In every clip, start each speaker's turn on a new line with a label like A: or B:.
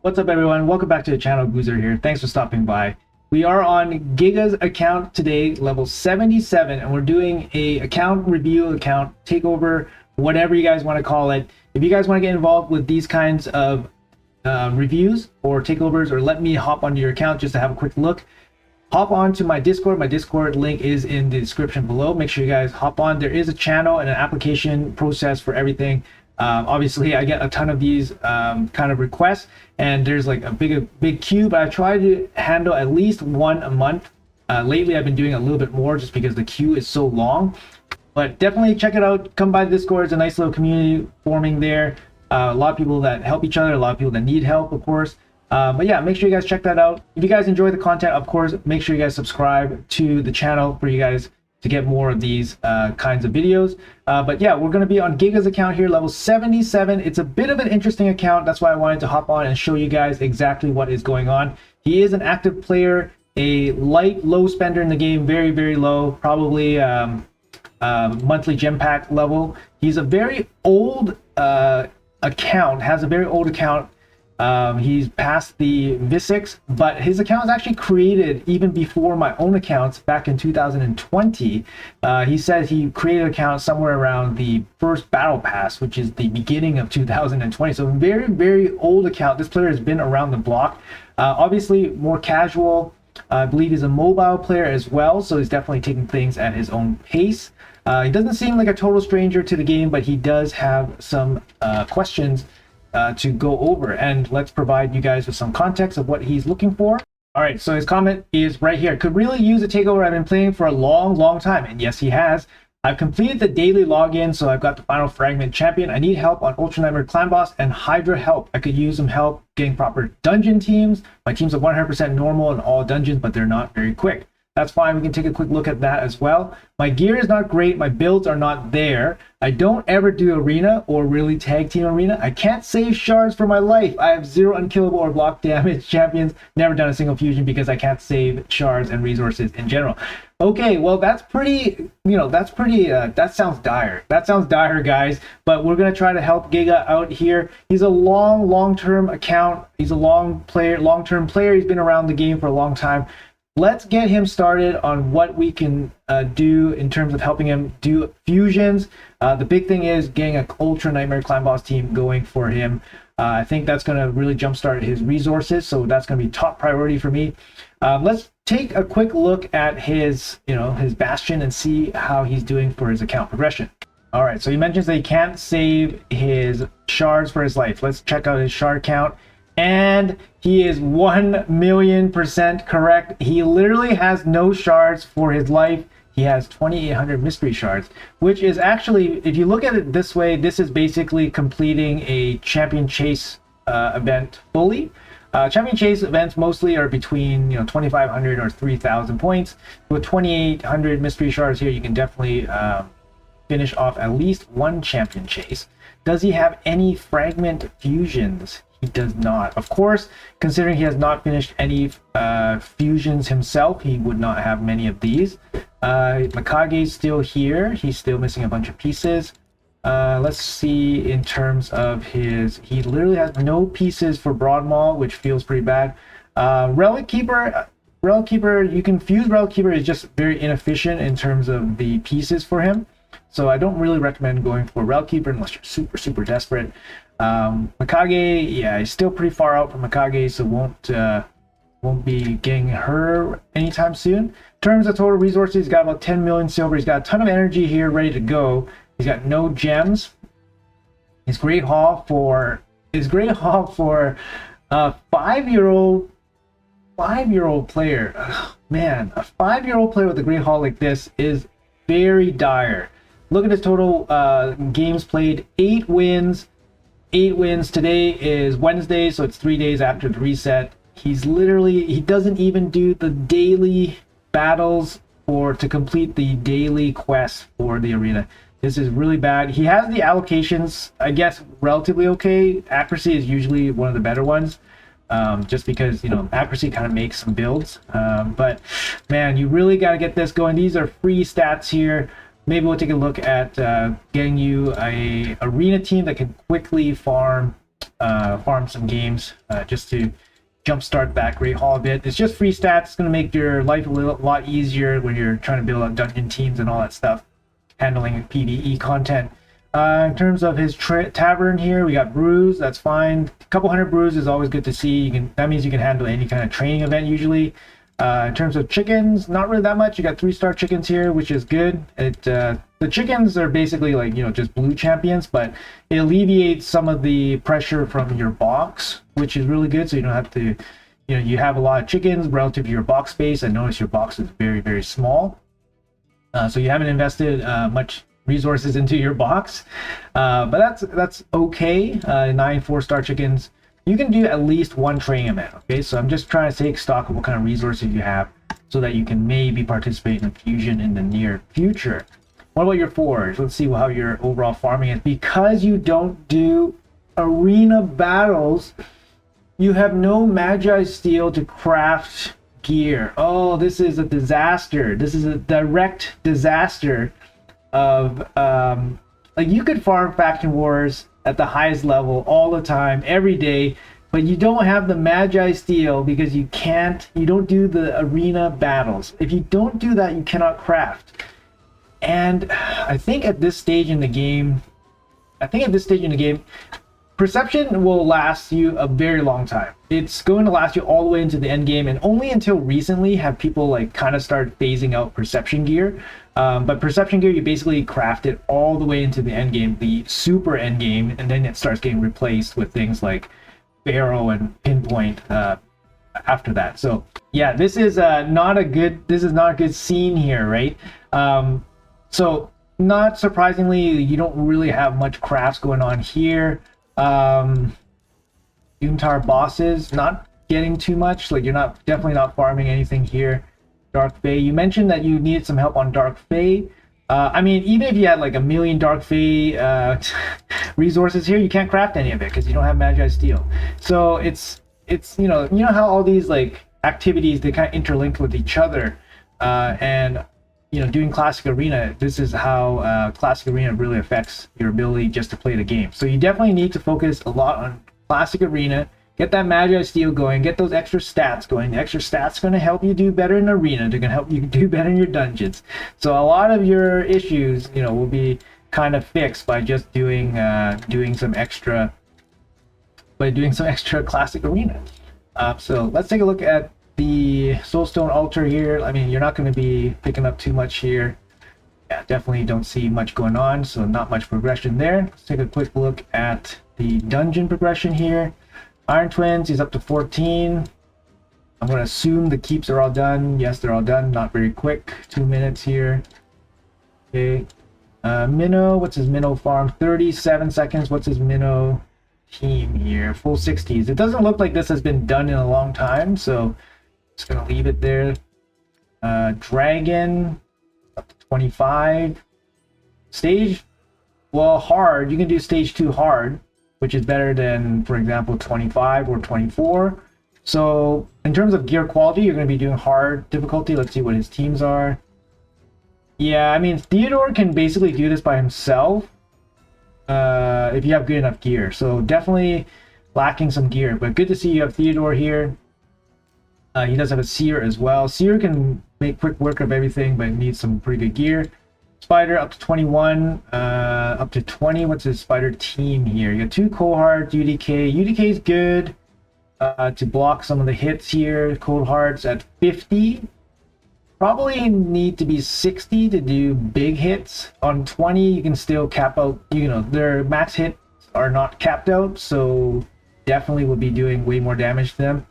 A: What's up, everyone? Welcome back to the channel. Goozer here. Thanks for stopping by. We are on Giga's account today, level 77, and we're doing a account review, account takeover, whatever you guys want to call it. If you guys want to get involved with these kinds of reviews or takeovers, or let me hop onto your account just to have a quick look, hop on to my Discord. My Discord link is in the description below. Make sure you guys hop on. There is a channel and an application process for everything. Obviously I get a ton of these kind of requests, and there's like a big queue, but I try to handle at least one a month. Lately I've been doing a little bit more just because the queue is so long, but definitely check it out. Come by the Discord. It's a nice little community forming there. A lot of people that help each other, a lot of people that need help, of course. But yeah, make sure you guys check that out. If you guys enjoy the content, of course, make sure you guys subscribe to the channel for you guys to get more of these kinds of videos. But yeah, we're going to be on Giga's account here, level 77. It's a bit of an interesting account. That's why I wanted to hop on and show you guys exactly what is going on. He is an active player, a low spender in the game, very low, probably monthly gem pack level. He's a very old account, has a very old account. He's past the V6, but his account was actually created even before my own accounts back in 2020. He says he created an account somewhere around the first battle pass, which is the beginning of 2020. So very old account. This player has been around the block. Obviously more casual. I believe he's a mobile player as well, so he's definitely taking things at his own pace. He doesn't seem like a total stranger to the game, but he does have some questions to go over, and let's provide you guys with some context of what he's looking for. All right, so his comment is right here. Could really use a takeover. I've been playing for a long time, and yes, he has. I've completed the daily login, so I've got the final fragment champion. I need help on Ultra Nightmare Clan Boss and Hydra help. I could use some help getting proper dungeon teams. My teams are 100% normal in all dungeons, but they're not very quick. That's fine. We can take a quick look at that as well. My gear is not great. My builds are not there. I don't ever do arena or really tag team arena. I can't save shards for my life. I have 0 unkillable or block damage champions. Never done a single fusion because I can't save shards and resources in general. Okay, well, that's pretty, that sounds dire. That sounds dire, guys, but we're going to try to help Giga out here. He's a long-term account. He's a long-term player. He's been around the game for a long time. Let's get him started on what we can do in terms of helping him do fusions. The big thing is getting an Ultra Nightmare Clan Boss team going for him. I think that's going to really jumpstart his resources, so that's going to be top priority for me. Let's take a quick look at his, his Bastion and see how he's doing for his account progression. All right, so he mentions that he can't save his shards for his life. Let's check out his shard count. And he is 1,000,000% correct. He literally has no shards for his life. He has 2,800 mystery shards, which is actually, if you look at it this way, this is basically completing a champion chase event fully. Champion chase events mostly are between 2,500 or 3,000 points. With 2,800 mystery shards here, you can definitely finish off at least one champion chase. Does he have any fragment fusions? He does not. Of course, considering he has not finished any fusions himself, he would not have many of these. Mikage's still here. He's still missing a bunch of pieces. Let's see in terms of his... He literally has no pieces for Broad Maul, which feels pretty bad. Relic Keeper, you can fuse Relic Keeper, is just very inefficient in terms of the pieces for him. So I don't really recommend going for Relic Keeper unless you're super desperate. Mikage, yeah, he's still pretty far out from Mikage, so won't be getting her anytime soon. In terms of total resources, he's got about 10 million silver. He's got a ton of energy here ready to go. He's got no gems. His Great Hall for a 5-year-old player. Oh, man, a 5-year-old player with a Great Hall like this is very dire. Look at his total games played. 8 wins. 8 wins. Today is Wednesday, so it's 3 days after the reset. He doesn't even do the daily battles to complete the daily quests for the arena. This is really bad. He has the allocations, I guess, relatively okay. Accuracy is usually one of the better ones, just because, accuracy kind of makes some builds. But man, you really got to get this going. These are free stats here. Maybe we'll take a look at getting you a arena team that can quickly farm farm some games just to jumpstart that Great Hall a bit. It's just free stats. It's going to make your life a lot easier when you're trying to build up dungeon teams and all that stuff, handling PvE content. In terms of his tavern here, we got brews. That's fine. A couple hundred brews is always good to see. That means you can handle any kind of training event usually. In terms of chickens, not really that much. You got 3-star chickens here, which is good. The chickens are basically like, just blue champions, but it alleviates some of the pressure from your box, which is really good. So you don't have to, you have a lot of chickens relative to your box space. I notice your box is very, very small. So you haven't invested much resources into your box, but that's okay. 9 4-star chickens. You can do at least 1 training event, okay? So I'm just trying to take stock of what kind of resources you have so that you can maybe participate in fusion in the near future. What about your forge? Let's see how your overall farming is. Because you don't do arena battles, you have no Magi Steel to craft gear. Oh, this is a disaster. This is a direct disaster of, like, you could farm Faction Wars at the highest level all the time, every day, but you don't have the Magi Steel because you don't do the arena battles. If you don't do that, you cannot craft. And I think at this stage in the game, Perception will last you a very long time. It's going to last you all the way into the end game, and only until recently have people like kind of started phasing out Perception gear. But Perception gear, you basically craft it all the way into the end game, the super end game, and then it starts getting replaced with things like Barrow and Pinpoint after that. So yeah, this is not a good scene here, right? So not surprisingly, you don't really have much crafts going on here. Doom Tower bosses, not getting too much. Like, you're definitely not farming anything here. Dark Fae, you mentioned that you needed some help on Dark Fae. I mean, even if you had like 1 million Dark Fae resources here, you can't craft any of it because you don't have Magi Steel. So it's you know how all these like activities, they kind of interlink with each other, and doing Classic Arena, this is how Classic Arena really affects your ability just to play the game. So you definitely need to focus a lot on Classic Arena, get that Magi Steel going, get those extra stats going. The extra stats are going to help you do better in Arena. They're going to help you do better in your dungeons. So a lot of your issues, will be kind of fixed by just doing some extra Classic Arena. So let's take a look at the Soulstone altar here. I mean, you're not going to be picking up too much here. Yeah, definitely don't see much going on, so not much progression there. Let's take a quick look at the dungeon progression here. Iron Twins is up to 14. I'm going to assume the keeps are all done. Yes, they're all done. Not very quick. 2 minutes here. Okay. Minnow, what's his Minnow farm? 37 seconds. What's his Minnow team here? Full 60s. It doesn't look like this has been done in a long time, so just gonna leave it there. Dragon up to 25. Stage, well, hard. You can do stage 2 hard, which is better than, for example, 25 or 24. So in terms of gear quality, you're going to be doing hard difficulty. Let's see what his teams are. Yeah, I mean, Theodore can basically do this by himself if you have good enough gear. So definitely lacking some gear, but good to see you have Theodore here. He does have a Seer as well. Seer can make quick work of everything, but needs some pretty good gear. Spider up to 21, up to 20. What's his Spider team here? You got 2 Cold Hearts, UDK. UDK is good to block some of the hits here. Cold Hearts at 50. Probably need to be 60 to do big hits. On 20, you can still cap out, their max hits are not capped out, so definitely will be doing way more damage to them.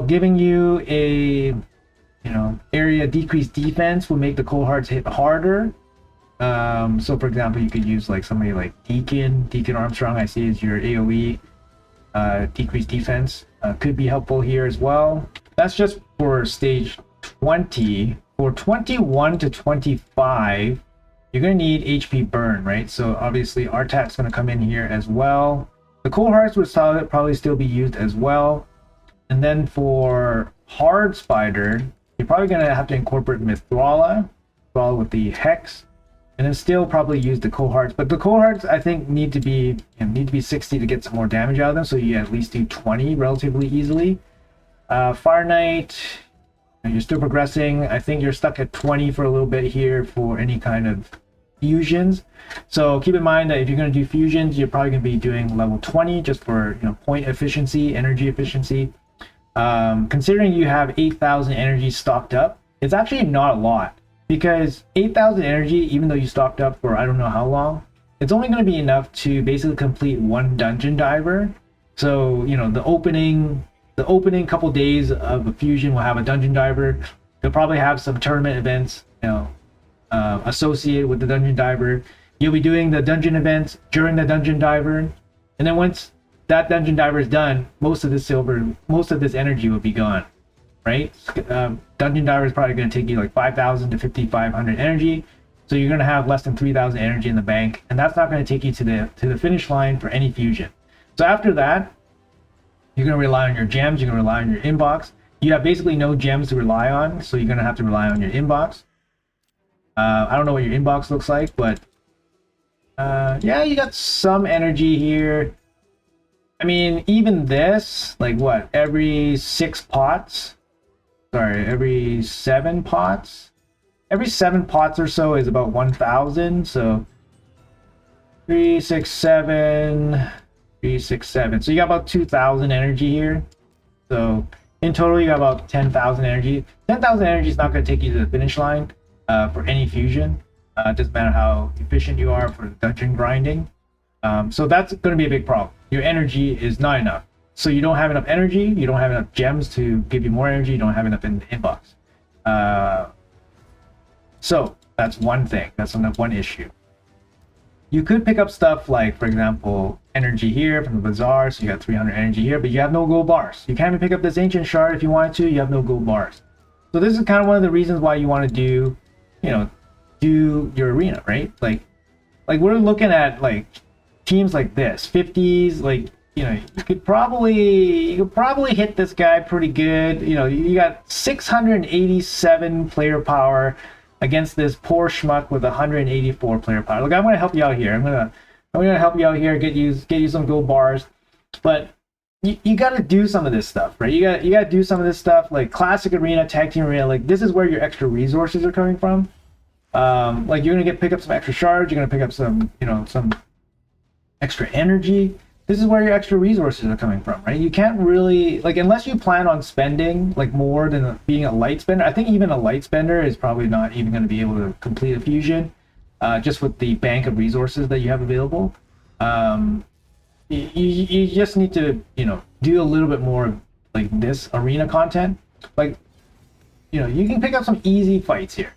A: Giving you a area decreased defense will make the Cold Hearts hit harder. So for example, you could use like somebody like Deacon Armstrong, I see is your AoE decreased defense. Could be helpful here as well. That's just for stage 20. For 21 to 25, you're going to need HP burn, right? So obviously Artak's going to come in here as well. The Cold Hearts would probably still be used as well. And then for hard Spider, you're probably going to have to incorporate Mithrala with the Hex. and then still probably use the cohorts. But the cohorts I think need to be 60 to get some more damage out of them, so you at least do 20 relatively easily. Fire Knight, you're still progressing. I think you're stuck at 20 for a little bit here for any kind of fusions. So keep in mind that if you're going to do fusions, you're probably going to be doing level 20 just for point efficiency, energy efficiency. Considering you have 8,000 energy stocked up, it's actually not a lot, because 8,000 energy, even though you stocked up for I don't know how long, it's only going to be enough to basically complete one dungeon diver. So the opening couple days of a fusion will have a dungeon diver. They'll probably have some tournament events associated with the dungeon diver. You'll be doing the dungeon events during the dungeon diver, and then once that dungeon diver is done, most of this energy will be gone, right? Dungeon diver is probably going to take you like 5,000 to 5,500 energy, so you're going to have less than 3,000 energy in the bank, and that's not going to take you to the finish line for any fusion. So after that, you're going to rely on your gems. You're going to rely on your inbox. You have basically no gems to rely on, so you're going to have to rely on your inbox. I don't know what your inbox looks like, but yeah, you got some energy here. I mean, even this, like what, every 7 pots? Every 7 pots or so is about 1,000. So 3, 6, 7, 3, 6, 7. So you got about 2,000 energy here. So in total, you got about 10,000 energy. 10,000 energy is not going to take you to the finish line for any fusion. It doesn't matter how efficient you are for dungeon grinding. So that's going to be a big problem. Your energy is not enough. So you don't have enough energy, you don't have enough gems to give you more energy, you don't have enough in the inbox. So that's one thing, that's one issue. You could pick up stuff like, for example, energy here from the bazaar, so you got 300 energy here, but you have no gold bars. You can't even pick up this ancient shard if you wanted to, you have no gold bars. So this is kind of one of the reasons why you want to do your arena, right? Like we're looking at like teams like this, 50s, like, you could probably hit this guy pretty good. You got 687 player power against this poor schmuck with 184 player power. Look, I'm gonna help you out here. I'm gonna help you out here, get you some gold bars, but you got to do some of this stuff, right? You got to do some of this stuff, like classic arena, tag team arena. Like this is where your extra resources are coming from. Like you're gonna pick up some extra shards. You're gonna pick up some some extra energy. This is where your extra resources are coming from, right? You can't really, like, unless you plan on spending like more than being a light spender. I think even a light spender is probably not even going to be able to complete a fusion, just with the bank of resources that you have available. You just need to do a little bit more like this arena content. Like you can pick up some easy fights here.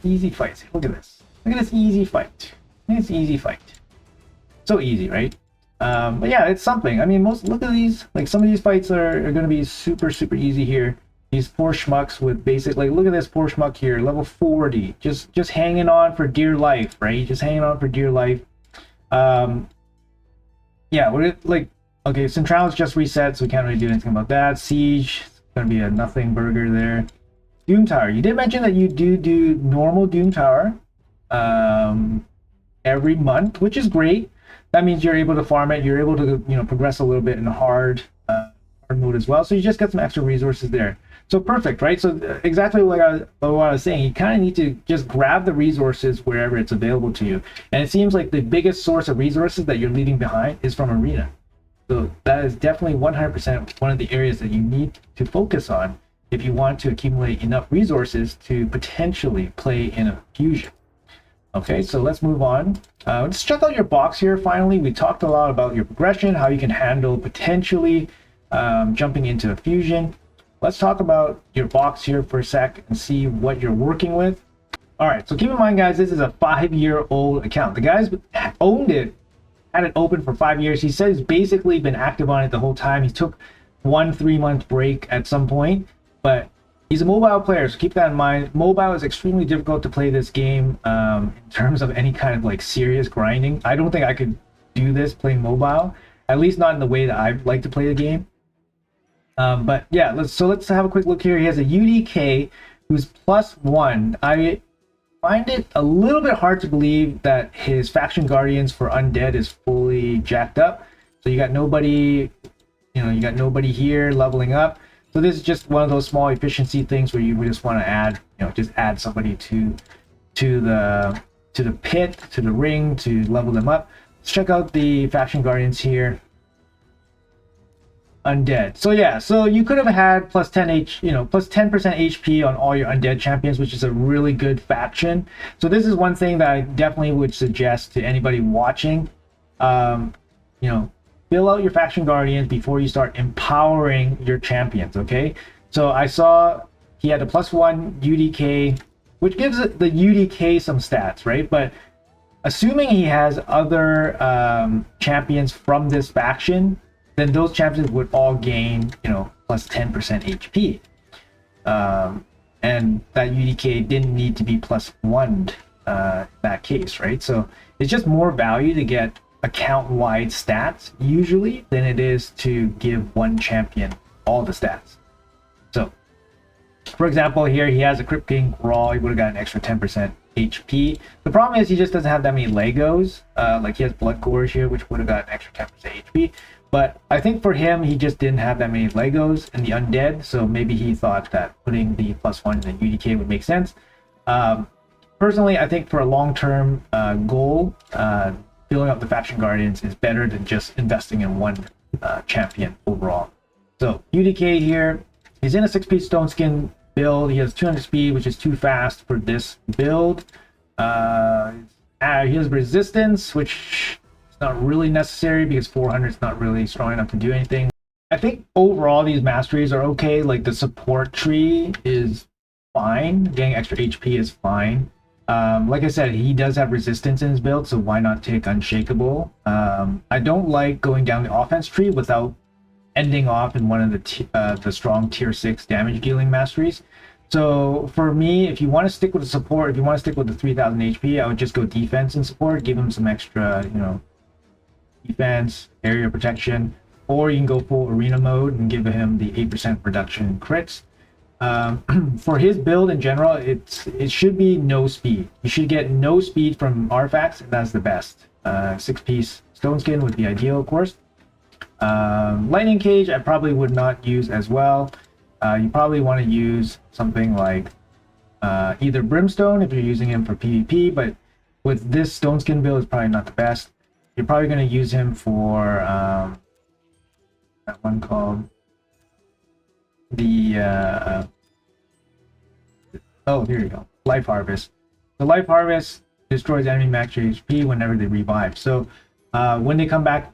A: Easy fights. Look at this. Look at this easy fight. It's easy fight. So easy, right? But yeah, it's something. I mean, look at these. Like some of these fights are going to be super easy here. These poor schmucks with basic, like look at this poor schmuck here, level 40, just hanging on for dear life, right? Just hanging on for dear life. Yeah, like okay, Central's just reset, so we can't really do anything about that. Siege, it's gonna be a nothing burger there. Doom Tower. You did mention that you do normal Doom Tower every month, which is great. That means you're able to farm it. You're able to progress a little bit in hard mode as well. So you just get some extra resources there. So perfect, right? So exactly what I was saying. You kind of need to just grab the resources wherever it's available to you. And it seems like the biggest source of resources that you're leaving behind is from Arena. So that is definitely 100% one of the areas that you need to focus on if you want to accumulate enough resources to potentially play in a fusion. Okay, so let's move on. Let's check out your box here. Finally, we talked a lot about your progression, how you can handle potentially jumping into a fusion. Let's talk about your box here for a sec and see what you're working with. All right, so keep in mind, guys, this is a 5-year-old account. The guy's owned it, had it open for 5 years. He said he's basically been active on it the whole time. He took 1 3-month break at some point, but he's a mobile player, so keep that in mind. Mobile is extremely difficult to play this game in terms of any kind of like serious grinding. I don't think I could do this playing mobile, at least not in the way that I like to play the game. But yeah, let's have a quick look here. He has a UDK who's +1. find it a little bit hard to believe that his faction guardians for undead is fully jacked up. So you got nobody, you got nobody here leveling up. So this is just one of those small efficiency things where you would just want to add, just add somebody to the pit, to the ring, to level them up. Let's check out the faction guardians here. Undead. So yeah, so you could have had plus 10 plus 10% HP on all your undead champions, which is a really good faction. So this is one thing that I definitely would suggest to anybody watching. Fill out your faction guardians before you start empowering your champions. Okay, so I saw he had a +1 UDK, which gives the UDK some stats, right? But assuming he has other champions from this faction, then those champions would all gain, plus 10% HP. And that UDK didn't need to be +1 in that case, right? So it's just more value to get account-wide stats, usually, than it is to give one champion all the stats. So, for example, here he has a Crypt King Raw, he would have got an extra 10% HP. The problem is he just doesn't have that many Legos. Like he has Blood Gorge here, which would have got an extra 10% HP. But I think for him, he just didn't have that many Legos in the undead, so maybe he thought that putting the +1 in the UDK would make sense. Personally, I think for a long-term goal, filling up the faction guardians is better than just investing in one champion overall. So UDK here, he's in a 6-piece stone skin build. He has 200 speed, which is too fast for this build. He has resistance, which not really necessary because 400 is not really strong enough to do anything. I think overall these masteries are okay. Like the support tree is fine. Getting extra HP is fine. Like I said, he does have resistance in his build, so why not take Unshakable? I don't like going down the offense tree without ending off in one of the strong tier 6 damage dealing masteries. So for me, if you want to stick with the support, if you want to stick with the 3000 HP, I would just go defense and support, give him some extra, defense, area protection, or you can go full arena mode and give him the 8% reduction in crits. For his build in general, it should be no speed. You should get no speed from artifacts, and that's the best. 6-piece stone skin would be ideal, of course. Lightning Cage I probably would not use as well. You probably want to use something like either Brimstone if you're using him for PvP, but with this stone skin build, it's probably not the best. You're probably going to use him for that one called the oh, here you go, Life Harvest. The Life Harvest destroys enemy max HP whenever they revive. So when they come back,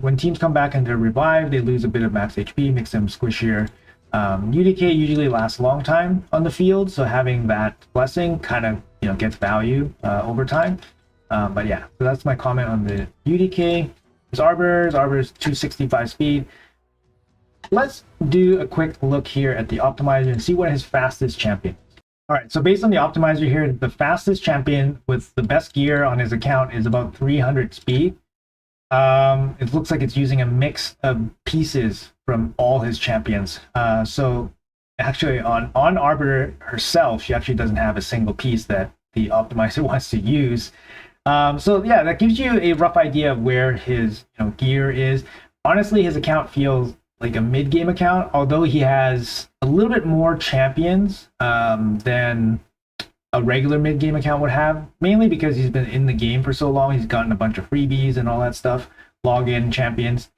A: when teams come back and they're revived, they lose a bit of max HP, makes them squishier. UDK usually lasts a long time on the field, so having that blessing kind of gets value over time. But yeah, so that's my comment on the UDK. His Arbor's 265 speed. Let's do a quick look here at the optimizer and see what his fastest champion is. All right, so based on the optimizer here, the fastest champion with the best gear on his account is about 300 speed. It looks like it's using a mix of pieces from all his champions. So actually on Arbiter herself, she actually doesn't have a single piece that the optimizer wants to use. So yeah, that gives you a rough idea of where his gear is. Honestly, his account feels like a mid-game account, although he has a little bit more champions than a regular mid-game account would have, mainly because he's been in the game for so long. He's gotten a bunch of freebies and all that stuff, login champions.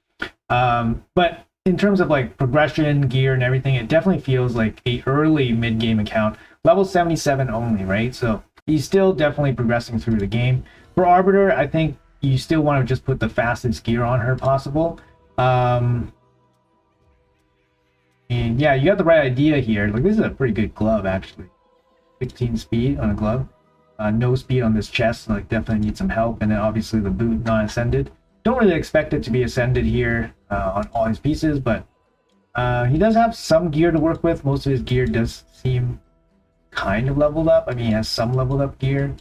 A: But in terms of like progression, gear, and everything, it definitely feels like a early mid-game account, level 77 only, right? So he's still definitely progressing through the game. For Arbiter, I think you still want to just put the fastest gear on her possible. And yeah, you got the right idea here. Like, this is a pretty good glove, actually. 16 speed on a glove. No speed on this chest, like definitely need some help. And then obviously the boot non-ascended. Don't really expect it to be ascended here on all his pieces, but he does have some gear to work with. Most of his gear does seem kind of leveled up. I mean, he has some leveled up gear.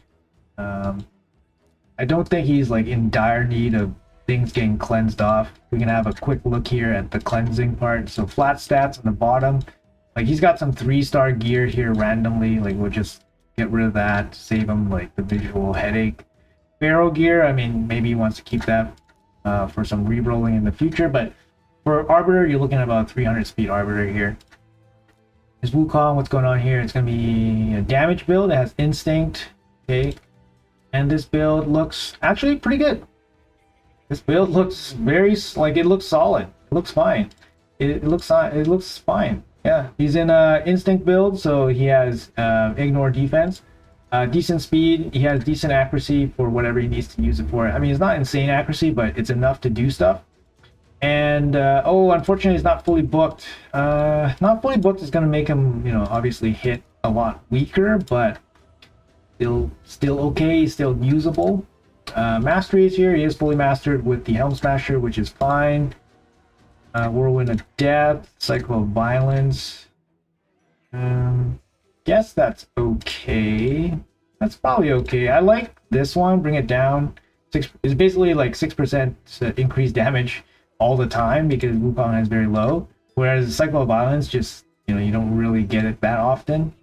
A: I don't think he's like in dire need of things getting cleansed off. We can have a quick look here at the cleansing part. So flat stats on the bottom. Like, he's got some 3-star gear here randomly. Like, we'll just get rid of that, save him like the visual headache. Barrel gear, I mean, maybe he wants to keep that for some re-rolling in the future, but for Arbiter, you're looking at about 300 speed Arbiter here. His Wukong, what's going on here? It's going to be a damage build. It has Instinct, okay? And this build looks actually pretty good. This build looks very, like, it looks solid. It looks fine. It looks fine. Yeah, he's in a Instinct build, so he has Ignore defense. Decent speed, he has decent accuracy for whatever he needs to use it for. I mean, it's not insane accuracy, but it's enough to do stuff. And oh, unfortunately, he's not fully booked. Not fully booked is going to make him, you know, obviously hit a lot weaker, but still okay, still usable. Mastery is here. He is fully mastered with the Helm Smasher, which is fine. Whirlwind of Death, Cycle of Violence. Guess that's okay. That's probably okay. I like this one. Bring it down. It's basically like 6% increased damage all the time because Wukong is very low. Whereas Cycle of Violence, just, you know, you don't really get it that often.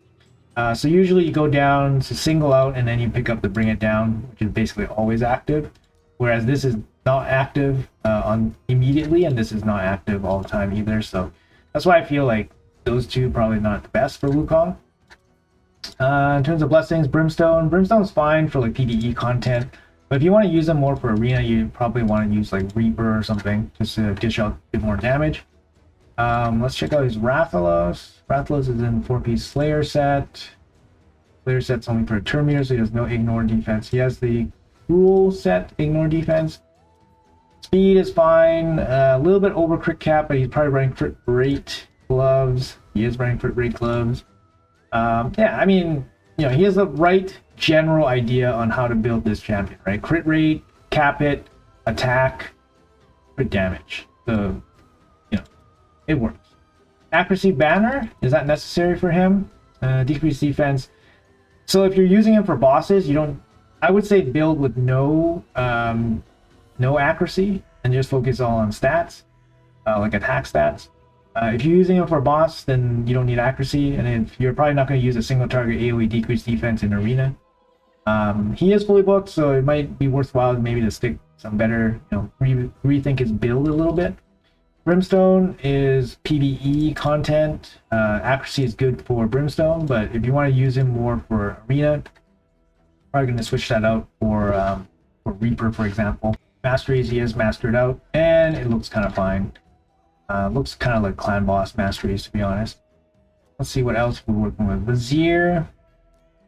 A: So usually you go down to single out and then you pick up the Bring It Down, which is basically always active. Whereas this is not active on immediately, and this is not active all the time either. So that's why I feel like those two probably not the best for Wukong. In terms of blessings, Brimstone's fine for like PvE content, but if you want to use them more for arena, you probably want to use like Reaper or something just to dish out a bit more damage. Let's check out his Rathalos. Rathalos is in 4-piece Slayer set. Slayer set's only for a turn meter, so he has no Ignore defense. He has the Cruel set, Ignore defense. Speed is fine, a little bit over crit cap, but he's probably running crit rate gloves. He is running crit rate gloves. Yeah, I mean, you know, he has the right general idea on how to build this champion, right? Crit rate, cap it, attack, crit damage. So, you know, it works. Accuracy banner, is that necessary for him? Decreased defense. So if you're using him for bosses, you don't, I would say build with no accuracy and just focus all on stats, like attack stats. If you're using him for a boss, then you don't need accuracy, and if you're probably not going to use a single target AoE decreased defense in arena. He is fully booked, so it might be worthwhile maybe to stick some better, you know, rethink his build a little bit. Brimstone is PvE content. Accuracy is good for Brimstone, but if you want to use him more for arena, probably going to switch that out for Reaper, for example. Masteries, he is mastered out, and it looks kind of fine. Looks kind of like clan boss masteries, to be honest. Let's see what else we're working with. Vizier,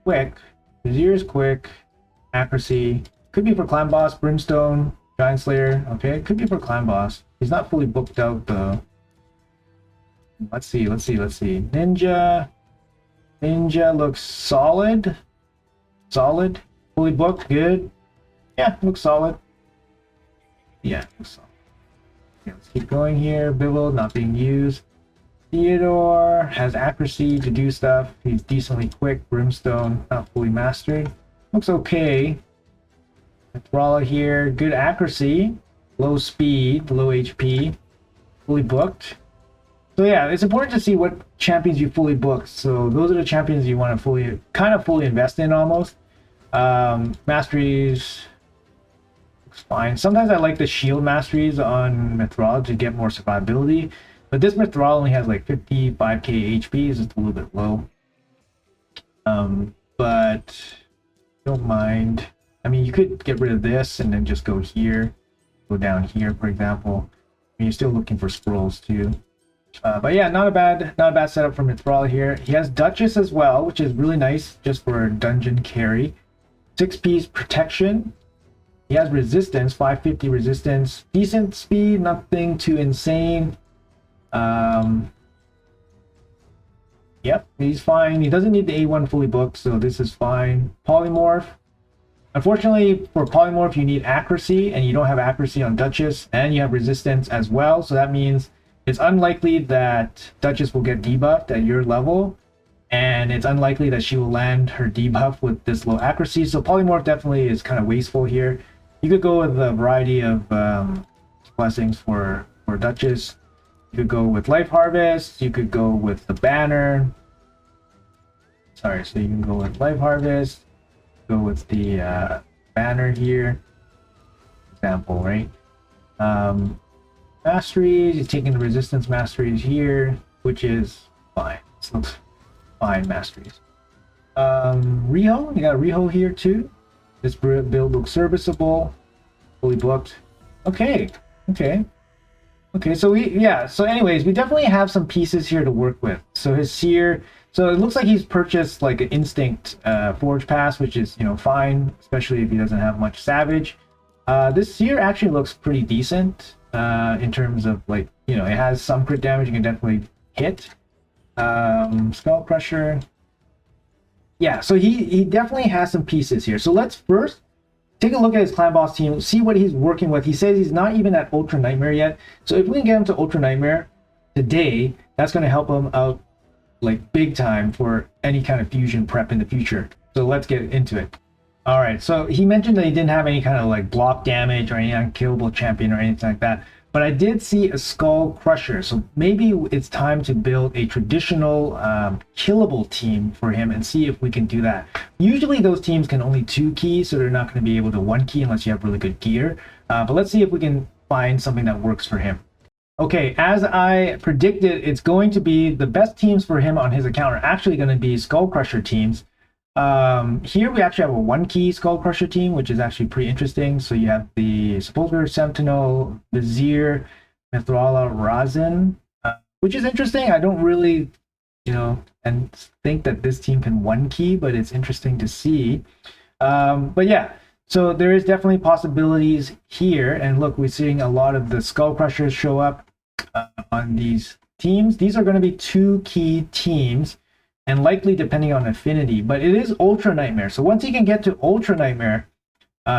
A: quick. Vizier is quick. Accuracy could be for clan boss. Brimstone, Giant Slayer. Okay, could be for clan boss. He's not fully booked out though. Let's see. Ninja looks solid. Fully booked. Good. Yeah, looks solid. Yeah, looks solid. Okay, let's keep going here. Bibble not being used. Theodore has accuracy to do stuff. He's decently quick. Brimstone not fully mastered. Looks okay. Thrala here, good accuracy, low speed, low HP, fully booked. So yeah, it's important to see what champions you fully booked. So those are the champions you want to fully invest in almost. Masteries looks fine. Sometimes I like the shield masteries on Mithril to get more survivability, but this Mithril only has like 55k HP, is just a little bit low. But don't mind. I mean, you could get rid of this and then just go here, go down here, for example. I mean, you're still looking for scrolls too. But yeah, not a bad setup for Mithril here. He has Duchess as well, which is really nice just for dungeon carry. 6-piece protection. He has resistance, 550 resistance, decent speed, nothing too insane. Yep, he's fine. He doesn't need the A1 fully booked, so this is fine. Polymorph. Unfortunately, for Polymorph, you need accuracy, and you don't have accuracy on Duchess, and you have resistance as well, so that means it's unlikely that Duchess will get debuffed at your level, and it's unlikely that she will land her debuff with this low accuracy, so Polymorph definitely is kind of wasteful here. You could go with a variety of blessings for Duchess. You could go with Life Harvest, you could go with the banner. Sorry, so you can go with Life Harvest, go with the banner here, example, right? Masteries, he's taking the resistance masteries here, which is fine. This looks fine, masteries. Riho, you got Riho here too. This build looks serviceable, fully booked. Okay, so so anyways, we definitely have some pieces here to work with. So his Seer, so it looks like he's purchased like an Instinct Forge Pass, which is, you know, fine, especially if he doesn't have much Savage. This Seer actually looks pretty decent in terms of, like, you know, it has some crit damage you can definitely hit. Skull Crusher. Yeah, so he definitely has some pieces here. So let's first take a look at his clan boss team, see what he's working with. He says he's not even at Ultra Nightmare yet. So if we can get him to Ultra Nightmare today, that's going to help him out like big time for any kind of fusion prep in the future. So let's get into it. All right, so he mentioned that he didn't have any kind of like block damage or any unkillable champion or anything like that. But I did see a Skull Crusher, so maybe it's time to build a traditional killable team for him and see if we can do that. Usually those teams can only 2 key, so they're not going to be able to 1 key unless you have really good gear. But let's see if we can find something that works for him. Okay, as I predicted, it's going to be the best teams for him on his account are actually going to be Skull Crusher teams. Here we actually have a 1 key Skull Crusher team, which is actually pretty interesting. So you have the Sepulchre, Sentinel, Vizier, Mithrala, Razin, which is interesting. I don't really, you know, and think that this team can 1 key, but it's interesting to see. But yeah, so there is definitely possibilities here. And look, we're seeing a lot of the Skull Crushers show up on these teams. These are going to be 2 key teams, and likely depending on affinity, but it is Ultra Nightmare. So once he can get to Ultra Nightmare,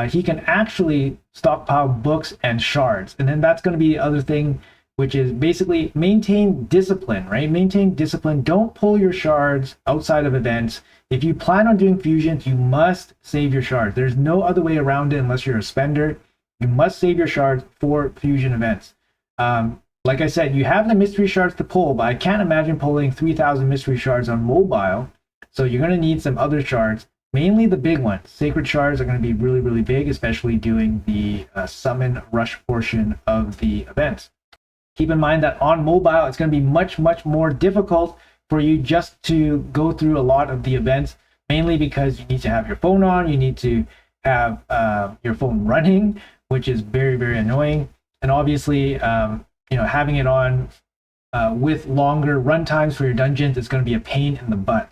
A: he can actually stockpile books and shards. And then that's going to be the other thing, which is basically maintain discipline, right? Maintain discipline. Don't pull your shards outside of events. If you plan on doing fusions, you must save your shards. There's no other way around it unless you're a spender. You must save your shards for fusion events. Like I said, you have the mystery shards to pull, but I can't imagine pulling 3,000 mystery shards on mobile. So you're going to need some other shards, mainly the big ones. Sacred shards are going to be really, really big, especially doing the summon rush portion of the event. Keep in mind that on mobile, it's going to be much, much more difficult for you just to go through a lot of the events, mainly because you need to have your phone on, you need to have your phone running, which is very, very annoying. And obviously, you know, having it on with longer run times for your dungeons is going to be a pain in the butt.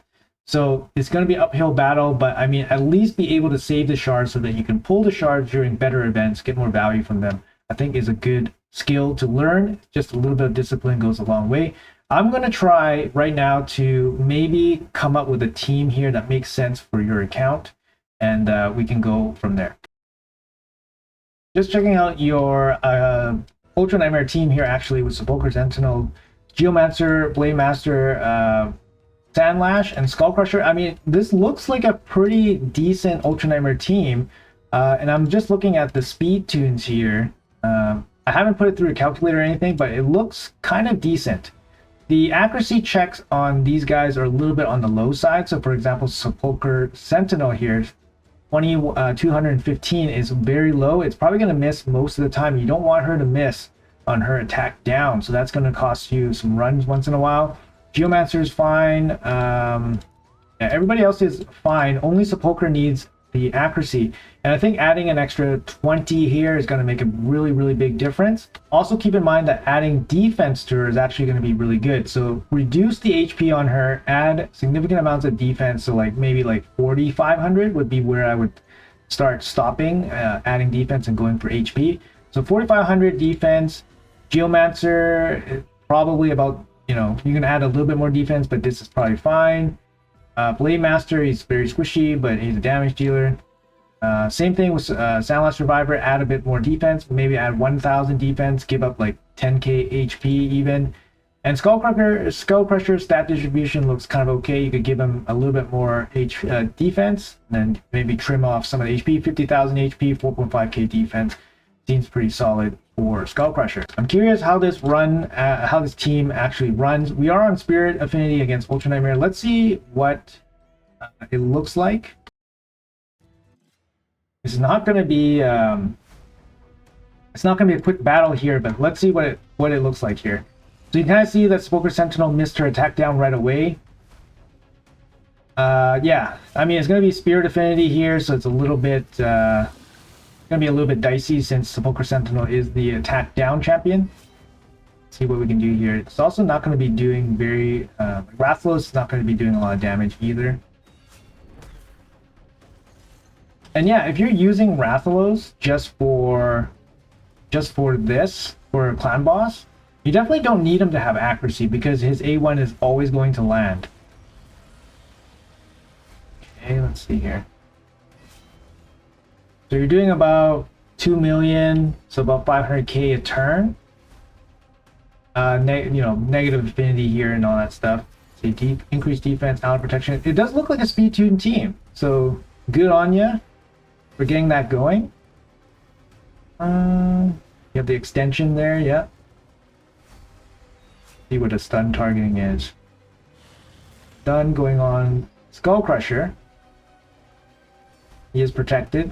A: So it's going to be an uphill battle, but I mean, at least be able to save the shards so that you can pull the shards during better events, get more value from them, I think is a good skill to learn. Just a little bit of discipline goes a long way. I'm going to try right now to maybe come up with a team here that makes sense for your account, and we can go from there. Just checking out your Ultra Nightmare team here, actually, with Sepulchre, Sentinel, Geomancer, Blade Master, Sandlash, and Skull Crusher. I mean, this looks like a pretty decent Ultra Nightmare team, and I'm just looking at the speed tunes here. I haven't put it through a calculator or anything, but it looks kind of decent. The accuracy checks on these guys are a little bit on the low side. So, for example, Sepulchre Sentinel here, 215 is very low. It's probably going to miss most of the time. You don't want her to miss on her attack down, so that's going to cost you some runs once in a while. Geomancer is fine. Yeah, everybody else is fine. Only Sepulchre needs the accuracy, and I think adding an extra 20 here is going to make a really, really big difference. Also keep in mind that adding defense to her is actually going to be really good. So reduce the HP on her, add significant amounts of defense, so like maybe like 4,500 would be where I would start stopping adding defense and going for HP. So 4,500 defense. Geomancer probably about, you know, you can add a little bit more defense, but this is probably fine. Blade Master, he's very squishy, but he's a damage dealer. Same thing with Sandlash Survivor, add a bit more defense, maybe add 1,000 defense, give up like 10k HP even. And Skull Crusher stat distribution looks kind of okay. You could give him a little bit more defense, and then maybe trim off some of the HP, 50,000 HP, 4.5k defense. Seems pretty solid for Skull Crusher. I'm curious how this team actually runs. We are on Spirit Affinity against Ultra Nightmare. Let's see what it looks like. It's not going to be a quick battle here, but let's see what it looks like here. So you kind of see that Sepulchre Sentinel missed her attack down right away. Yeah, I mean, it's going to be Spirit Affinity here, so it's a little bit going to be a little bit dicey since Sepulchre Sentinel is the attack down champion. Let's see what we can do here. It's also not going to be doing very Rathalos is not going to be doing a lot of damage either. And yeah, if you're using Rathalos just for this, for a clan boss, you definitely don't need him to have accuracy because his A1 is always going to land. Okay, let's see here. So you're doing about 2 million, so about 500k a turn. Negative affinity here and all that stuff. So increased defense, ally protection. It does look like a speed tuned team, so good on you for getting that going. You have the extension there, yeah. See what a stun targeting is. Stun going on Skull Crusher. He is protected.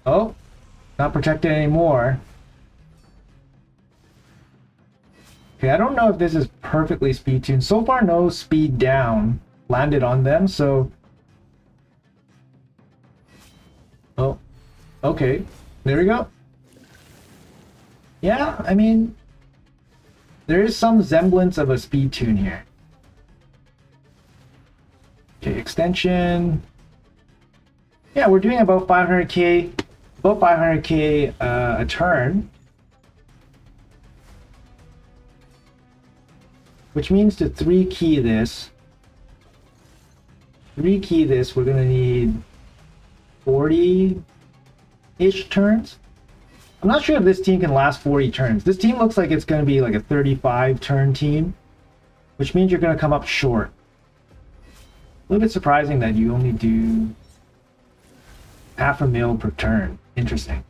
A: Oh, not protected anymore. Okay, I don't know if this is perfectly speed tuned. So far, no speed down landed on them, so... Oh, okay. There we go. Yeah, I mean, there is some semblance of a speed tune here. Okay, extension. Yeah, we're doing about 500k, a turn. Which means to 3-key this, we're gonna need 40-ish turns. I'm not sure if this team can last 40 turns. This team looks like it's gonna be like a 35-turn team, which means you're gonna come up short. A little bit surprising that you only do 0.5 mil per turn. Interesting.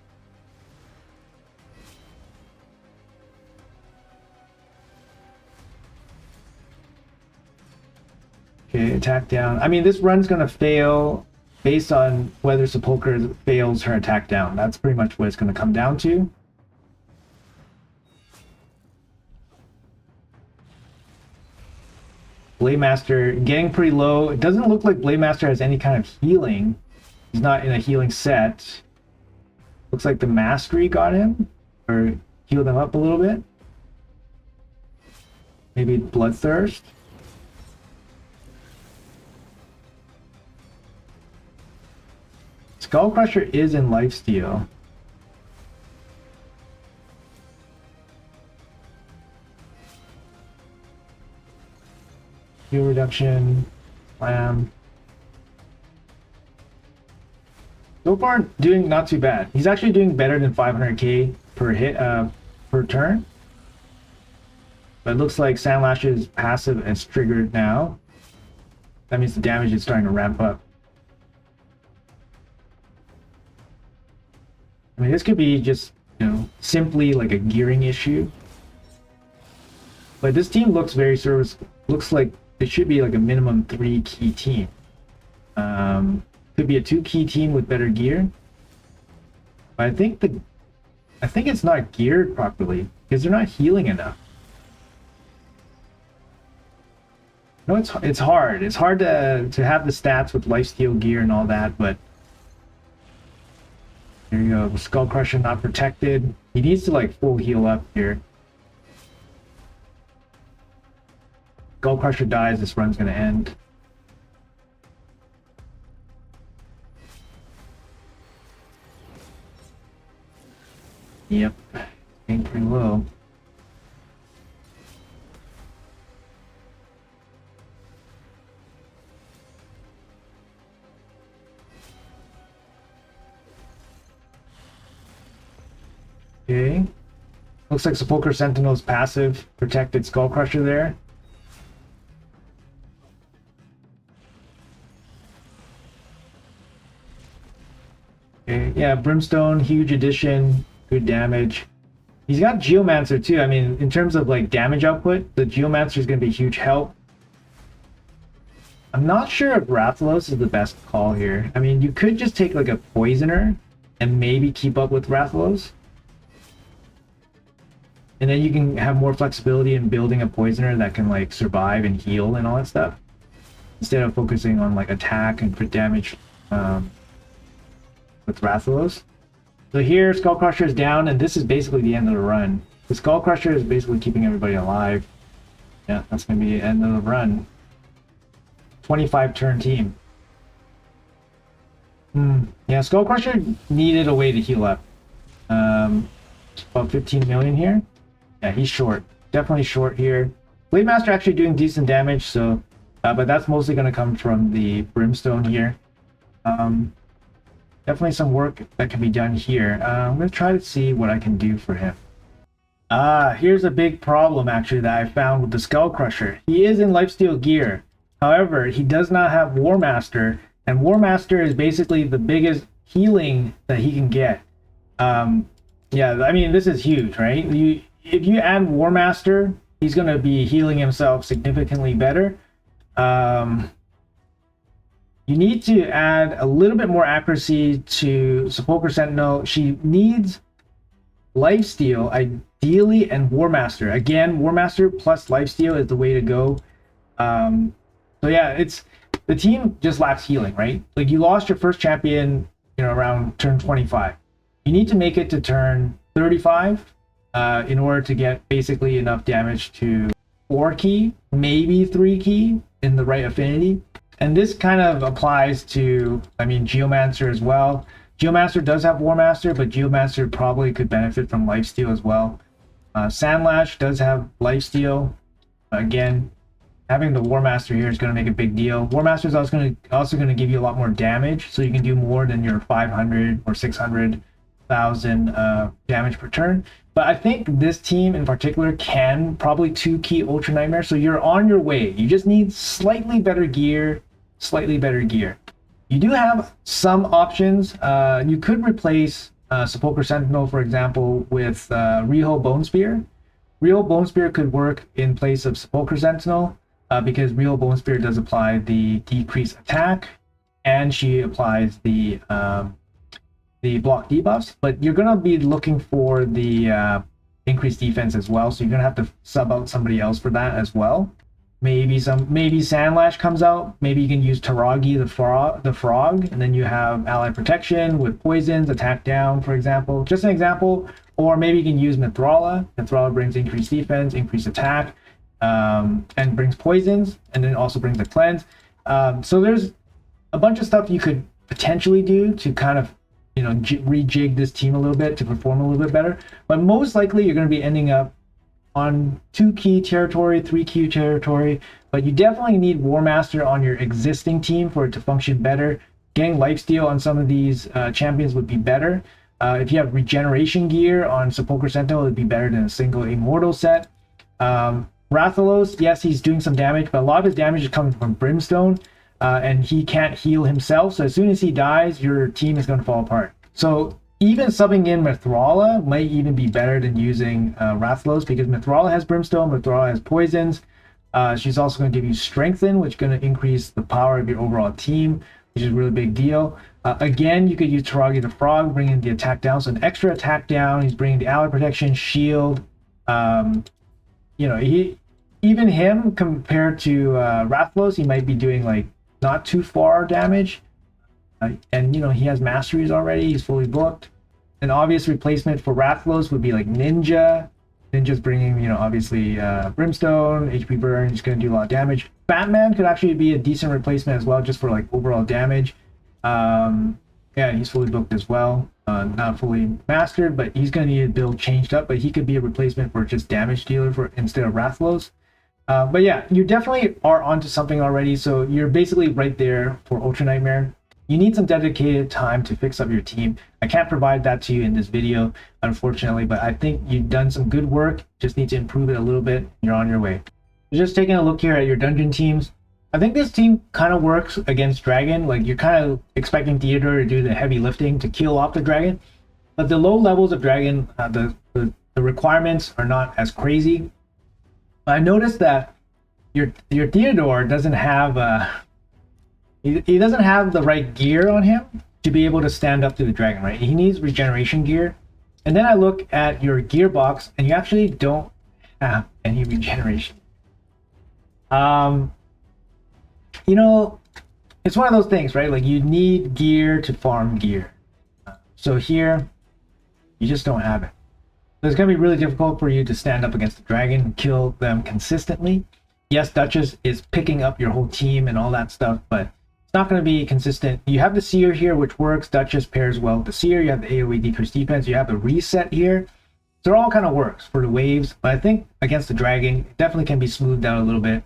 A: Okay, attack down. I mean, this run's gonna fail based on whether Sepulchre fails her attack down. That's pretty much what it's gonna come down to. Blademaster getting pretty low. It doesn't look like Blademaster has any kind of healing. He's not in a healing set. Looks like the Mastery got him, or healed him up a little bit. Maybe Bloodthirst. Skull Crusher is in lifesteal. Heal reduction, slam. So far, doing not too bad. He's actually doing better than 500k per hit, per turn. But it looks like Sandlash's passive is triggered now. That means the damage is starting to ramp up. I mean, this could be just, simply like a gearing issue. But this team looks very looks like it should be like a minimum 3-key team. Could be a 2-key team with better gear. But I think it's not geared properly because they're not healing enough. No, it's hard. It's hard to have the stats with lifesteal gear and all that, but there you go. Skull Crusher not protected. He needs to like full heal up here. Skull Crusher dies, this run's gonna end. Yep, getting pretty low. Okay. Looks like Sepulchre Sentinel's passive protected Skull Crusher there. Okay, yeah, Brimstone, huge addition, good damage. He's got Geomancer too. I mean, in terms of like damage output, the Geomancer is going to be a huge help. I'm not sure if Rathalos is the best call here. I mean, you could just take like a Poisoner and maybe keep up with Rathalos. And then you can have more flexibility in building a Poisoner that can like survive and heal and all that stuff, instead of focusing on like attack and crit damage with Rathalos. So here, Skull Crusher is down, and this is basically the end of the run. The Skull Crusher is basically keeping everybody alive. Yeah, that's going to be the end of the run. 25 turn team. Yeah, Skull Crusher needed a way to heal up. About 15 million here. Yeah, he's short. Definitely short here. Blade Master actually doing decent damage, so but that's mostly going to come from the Brimstone here. Definitely some work that can be done here. I'm going to try to see what I can do for him. Here's a big problem actually that I found with the Skull Crusher. He is in Lifesteal gear. However, he does not have War Master, and War Master is basically the biggest healing that he can get. Yeah, I mean, this is huge, right? If you add War Master, he's going to be healing himself significantly better. You need to add a little bit more accuracy to Sepulchre Sentinel. She needs Lifesteal, ideally, and War Master. Again, War Master plus Lifesteal is the way to go. So yeah, the team just lacks healing, right? Like, you lost your first champion, you know, around turn 25. You need to make it to turn 35 in order to get basically enough damage to 4 key, maybe 3 key in the right affinity. And this kind of applies to, I mean, Geomancer as well. Geomancer does have War Master, but Geomancer probably could benefit from Lifesteal as well. Sandlash does have Lifesteal. Again, having the War Master here is going to make a big deal. War Master is also going to give you a lot more damage, so you can do more than your 500 or 600,000 damage per turn. But I think this team in particular can probably 2-key Ultra Nightmare, so you're on your way. You just need slightly better gear, You do have some options. You could replace Sepulchre Sentinel, for example, with Riho Bone Spear. Riho Bone Spear could work in place of Sepulchre Sentinel, because Riho Bone Spear does apply the decreased attack, and she applies the block debuffs, but you're going to be looking for the increased defense as well, so you're going to have to sub out somebody else for that as well. Maybe Sandlash comes out. Maybe you can use Taragi the frog, and then you have ally protection with poisons, attack down, for example. Just an example. Or maybe you can use Mithrala. Mithrala brings increased defense, increased attack, and brings poisons, and then also brings a cleanse. So there's a bunch of stuff you could potentially do to kind of, you know, rejig this team a little bit to perform a little bit better. But most likely you're going to be ending up on 2-key territory, 3-key territory, but you definitely need War Master on your existing team for it to function better. Getting Lifesteal on some of these champions would be better. If you have regeneration gear on Sepulchre Sentinel, it would be better than a single Immortal set. Rathalos, yes, he's doing some damage, but a lot of his damage is coming from Brimstone, and he can't heal himself, so as soon as he dies, your team is going to fall apart. So even subbing in Mithrala might even be better than using Rathalos, because Mithrala has Brimstone, Mithrala has poisons. She's also going to give you Strengthen, which is going to increase the power of your overall team, which is a really big deal. Again, you could use Taragi the Frog, bringing the attack down, so an extra attack down. He's bringing the ally protection, shield. You know, even him compared to Rathalos, he might be doing like not too far damage. And you know, he has masteries already. He's fully booked. An obvious replacement for Rathalos would be like Ninja. Ninja's bringing, you know, obviously Brimstone, HP burn. He's going to do a lot of damage. Batman could actually be a decent replacement as well, just for like overall damage. Yeah, he's fully booked as well. Not fully mastered, but he's going to need a build changed up. But he could be a replacement for just damage dealer for instead of Rathalos. But yeah, you definitely are onto something already. So you're basically right there for Ultra Nightmare. You need some dedicated time to fix up your team. I can't provide that to you in this video, unfortunately, but I think you've done some good work. Just need to improve it a little bit. You're on your way. Just taking a look here at your dungeon teams. I think this team kind of works against Dragon. Like, you're kind of expecting Theodore to do the heavy lifting to kill off the Dragon. But the low levels of Dragon, the the requirements are not as crazy. I noticed that your Theodore doesn't have he doesn't have the right gear on him to be able to stand up to the dragon, right? He needs regeneration gear. And then I look at your gearbox, and you actually don't have any regeneration. You know, it's one of those things, right? Like, you need gear to farm gear. So here, you just don't have it. So it's going to be really difficult for you to stand up against the dragon and kill them consistently. Yes, Duchess is picking up your whole team and all that stuff, but it's not going to be consistent. You have the Seer here, which works. Duchess pairs well with the Seer. You have the AoE decreased defense. You have the reset here. So it all kind of works for the waves, but I think against the dragon, it definitely can be smoothed out a little bit.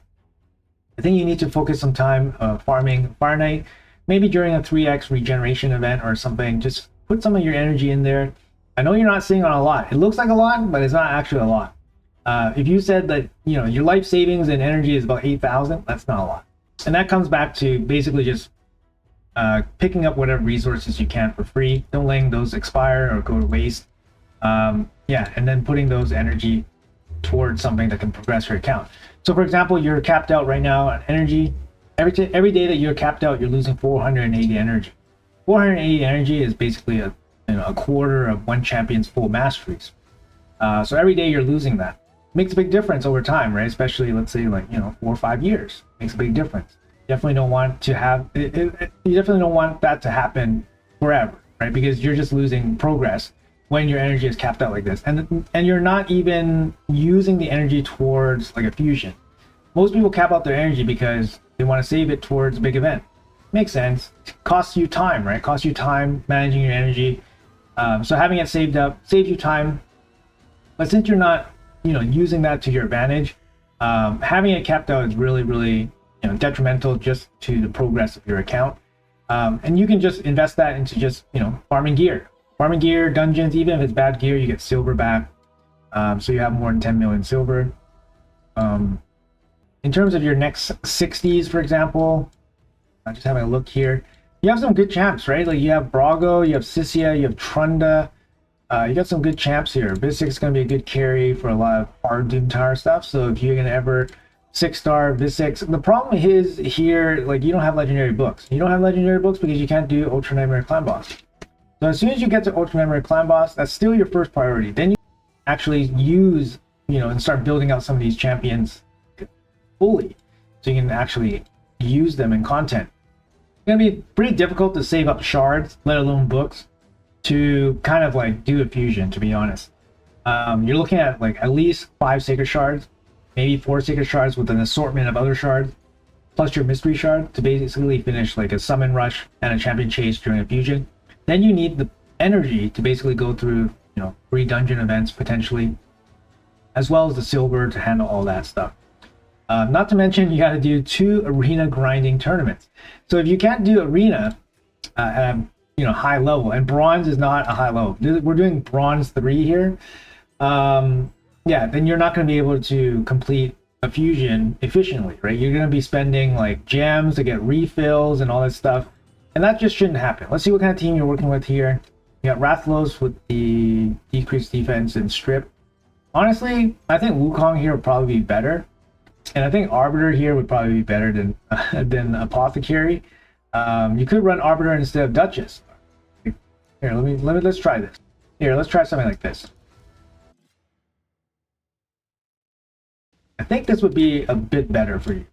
A: I think you need to focus some time farming Fire Knight, maybe during a 3x regeneration event or something. Just put some of your energy in there. I know you're not seeing on a lot. It looks like a lot, but it's not actually a lot. If you said that, you know, your life savings and energy is about 8,000, that's not a lot. And that comes back to basically just picking up whatever resources you can for free. Don't letting those expire or go to waste. Yeah, and then putting those energy towards something that can progress your account. So for example, you're capped out right now on energy. Every day that you're capped out, you're losing 480 energy. 480 energy is basically a quarter of one champion's full masteries. So every day you're losing that. Makes a big difference over time, right? Especially, let's say, like, you know, 4 or 5 years. Makes a big difference. Definitely don't want to have you definitely don't want that to happen forever, right? Because you're just losing progress when your energy is capped out like this, and you're not even using the energy towards like a fusion. Most people cap out their energy because they want to save it towards a big event. Makes sense. Costs you time, right? Costs you time managing your energy. So having it saved up saves you time. But since you're not, you know, using that to your advantage, having it capped out is really, really, you know, detrimental just to the progress of your account. And you can just invest that into just, you know, farming gear. Farming gear, dungeons, even if it's bad gear, you get silver back. So you have more than 10 million silver. In terms of your next 60s, for example, I'm just having a look here. You have some good champs, right? Like, you have Brago, you have Sissia, you have Trunda. You got some good champs here. Visix is going to be a good carry for a lot of hard Doom Tower stuff. So if you're going to ever 6-star Visix, the problem is here, like, you don't have legendary books. You don't have legendary books because you can't do Ultra Nightmare Clan Boss. So as soon as you get to Ultra Nightmare Clan Boss, that's still your first priority. Then you actually use, you know, and start building out some of these champions fully, so you can actually use them in content. It's going to be pretty difficult to save up shards, let alone books, to kind of like do a fusion, to be honest. You're looking at like at least 5 sacred shards, maybe 4 sacred shards with an assortment of other shards, plus your mystery shard to basically finish like a summon rush and a champion chase during a fusion. Then you need the energy to basically go through, you know, 3 dungeon events potentially, as well as the silver to handle all that stuff. Not to mention, you got to do 2 arena grinding tournaments. So if you can't do arena at a, you know, high level, and bronze is not a high level, we're doing bronze 3 here. Yeah, then you're not going to be able to complete a fusion efficiently, right? You're going to be spending like gems to get refills and all that stuff. And that just shouldn't happen. Let's see what kind of team you're working with here. You got Rathlos with the decreased defense and strip. Honestly, I think Wukong here would probably be better. And I think Arbiter here would probably be better than Apothecary. You could run Arbiter instead of Duchess. Here, let's try this. Here, let's try something like this. I think this would be a bit better for you.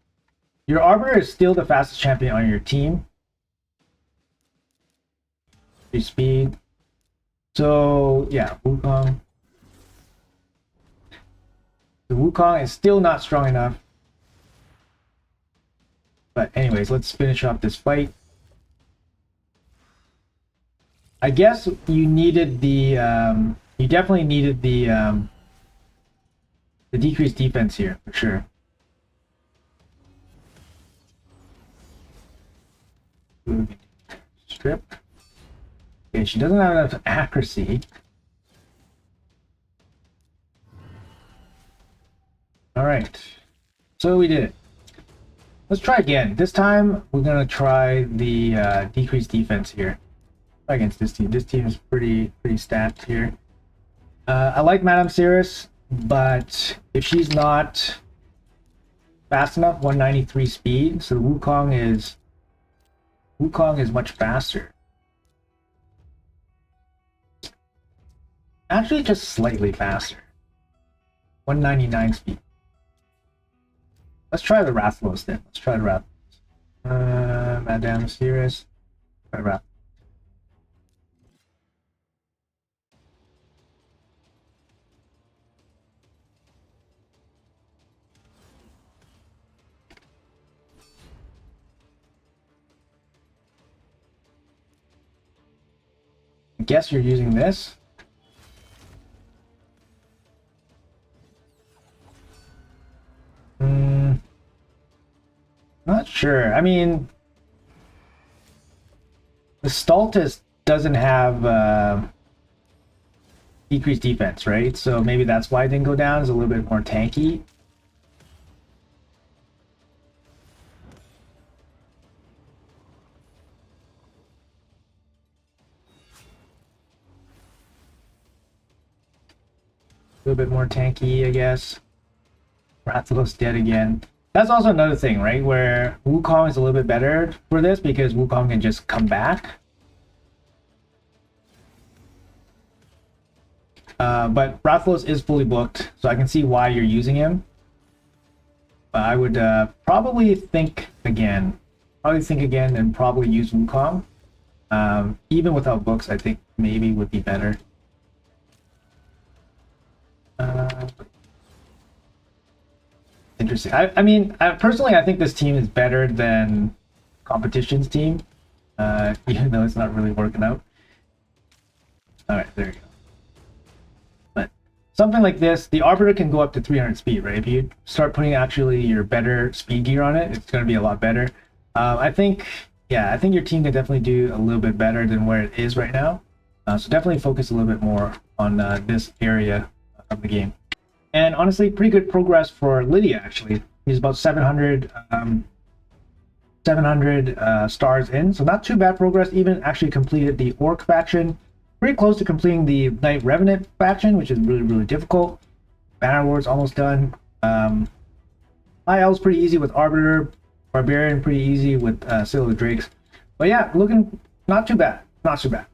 A: Your Arbiter is still the fastest champion on your team. Speed. So yeah, Wukong. The Wukong is still not strong enough. But anyways, let's finish off this fight. I guess you needed the you definitely needed the decreased defense here for sure. Strip. Okay, she doesn't have enough accuracy. All right, so we did it. Let's try again. This time we're gonna try the decreased defense here against this team. This team is pretty stacked here. I like Madame Cirrus, but if she's not fast enough, 193 speed, so Wukong is much faster. Actually, just slightly faster. 199 speed. Let's try the Rathalos then. Let's try the Rathalos. Madame Cirrus. Try Rathalos. I guess you're using this. Not sure. I mean, the Stultus doesn't have decreased defense, right? So maybe that's why it didn't go down. It's a little bit more tanky. A little bit more tanky, I guess. Rathalos dead again. That's also another thing, right? Where Wukong is a little bit better for this because Wukong can just come back. But Rathalos is fully booked, so I can see why you're using him. But I would probably think again. And probably use Wukong. Even without books, I think maybe would be better. Interesting. I mean, personally, I think this team is better than competition's team, even though it's not really working out. All right, there you go. But something like this, the Arbiter can go up to 300 speed, right? If you start putting actually your better speed gear on it, it's going to be a lot better. I think your team can definitely do a little bit better than where it is right now. So definitely focus a little bit more on this area of the game. And honestly, pretty good progress for Lydia, actually. He's about 700 stars in, so not too bad progress. Even actually completed the Orc faction. Pretty close to completing the Knight Revenant faction, which is really, really difficult. Banner Ward's almost done. High Elves pretty easy with Arbiter. Barbarian pretty easy with Seal of the Drakes. But yeah, looking not too bad. Not too bad.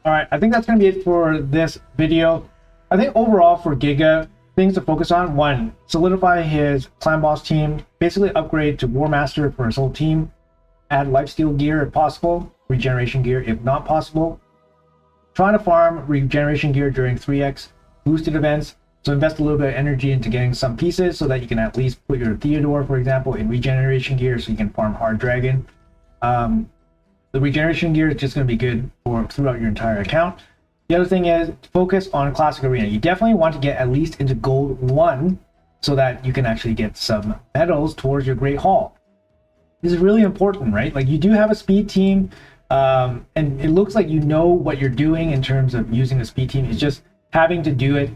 A: Alright, I think that's going to be it for this video. I think overall for Giga, things to focus on: 1, solidify his clan boss team, basically upgrade to War Master for his whole team, add lifesteal gear if possible, regeneration gear if not possible, trying to farm regeneration gear during 3x boosted events, so invest a little bit of energy into getting some pieces so that you can at least put your Theodore, for example, in regeneration gear so you can farm Hard Dragon. The regeneration gear is just going to be good for throughout your entire account. The other thing is focus on Classic Arena. You definitely want to get at least into Gold 1 so that you can actually get some medals towards your Great Hall. This is really important, right? Like, you do have a speed team, and it looks like you know what you're doing in terms of using the speed team. It's just having to do it.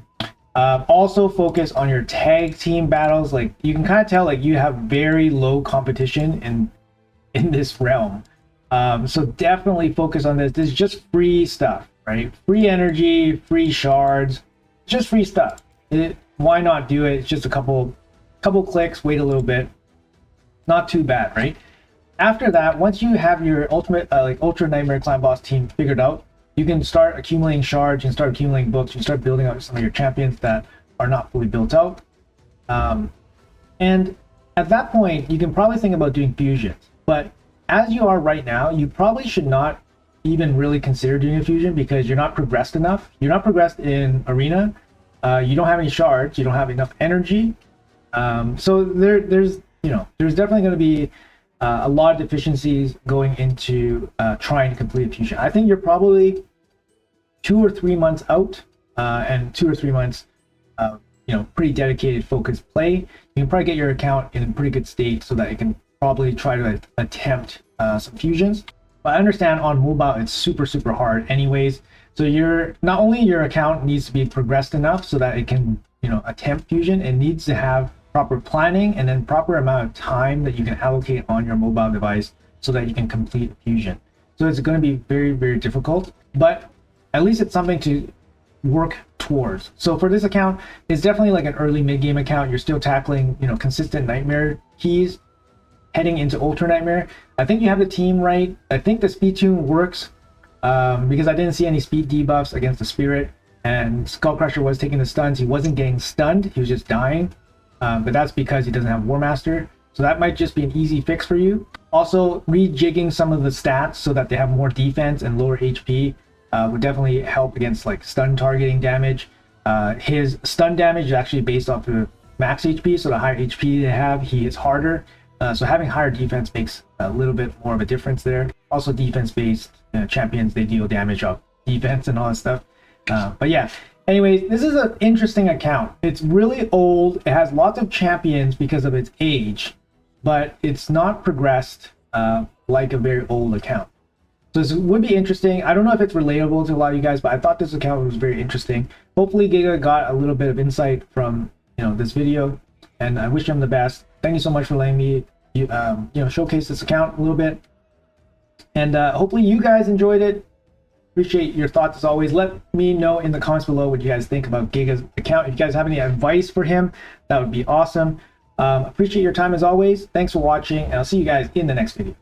A: Also focus on your tag team battles. Like, you can kind of tell like you have very low competition in this realm. So definitely focus on this. This is just free stuff. Right? Free energy, free shards, just free stuff. Why not do it? It's just a couple clicks, wait a little bit. Not too bad, right? After that, once you have your ultimate like Ultra Nightmare Clan Boss team figured out, you can start accumulating shards, you can start accumulating books, you can start building out some of your champions that are not fully built out. And at that point, you can probably think about doing fusions. But as you are right now, you probably should not even really consider doing a fusion because you're not progressed enough. You're not progressed in Arena. You don't have any shards. You don't have enough energy. So there's definitely going to be a lot of deficiencies going into trying to complete a fusion. I think you're probably 2 or 3 months out, and 2 or 3 months, pretty dedicated, focused play. You can probably get your account in a pretty good state so that you can probably try to attempt some fusions. But I understand on mobile it's super hard anyways. So not only your account needs to be progressed enough so that it can attempt fusion, it needs to have proper planning and then proper amount of time that you can allocate on your mobile device so that you can complete fusion. So it's going to be very difficult, but at least it's something to work towards. So for this account, it's definitely like an early mid-game account. You're still tackling, you know, consistent Nightmare keys heading into Ultra Nightmare. I think you have the team right. I think the speed tune works because I didn't see any speed debuffs against the Spirit, and Skull Crusher was taking the stuns. He wasn't getting stunned, he was just dying, but that's because he doesn't have War Master. So that might just be an easy fix for you. Also, rejigging some of the stats so that they have more defense and lower HP would definitely help against like stun targeting damage. His stun damage is actually based off of max HP, so the higher HP they have, he hits harder. So having higher defense makes a little bit more of a difference there. Also, defense-based champions, they deal damage off defense and all that stuff. But yeah, anyways, this is an interesting account. It's really old. It has lots of champions because of its age, but it's not progressed like a very old account. So this would be interesting. I don't know if it's relatable to a lot of you guys, but I thought this account was very interesting. Hopefully Giga got a little bit of insight from, you know, this video, and I wish him the best. Thank you so much for letting me you know, showcase this account a little bit, and hopefully you guys enjoyed it. Appreciate your thoughts as always. Let me know in the comments below what you guys think about Giga's account. If you guys have any advice for him, that would be awesome. Appreciate your time as always. Thanks for watching, and I'll see you guys in the next video.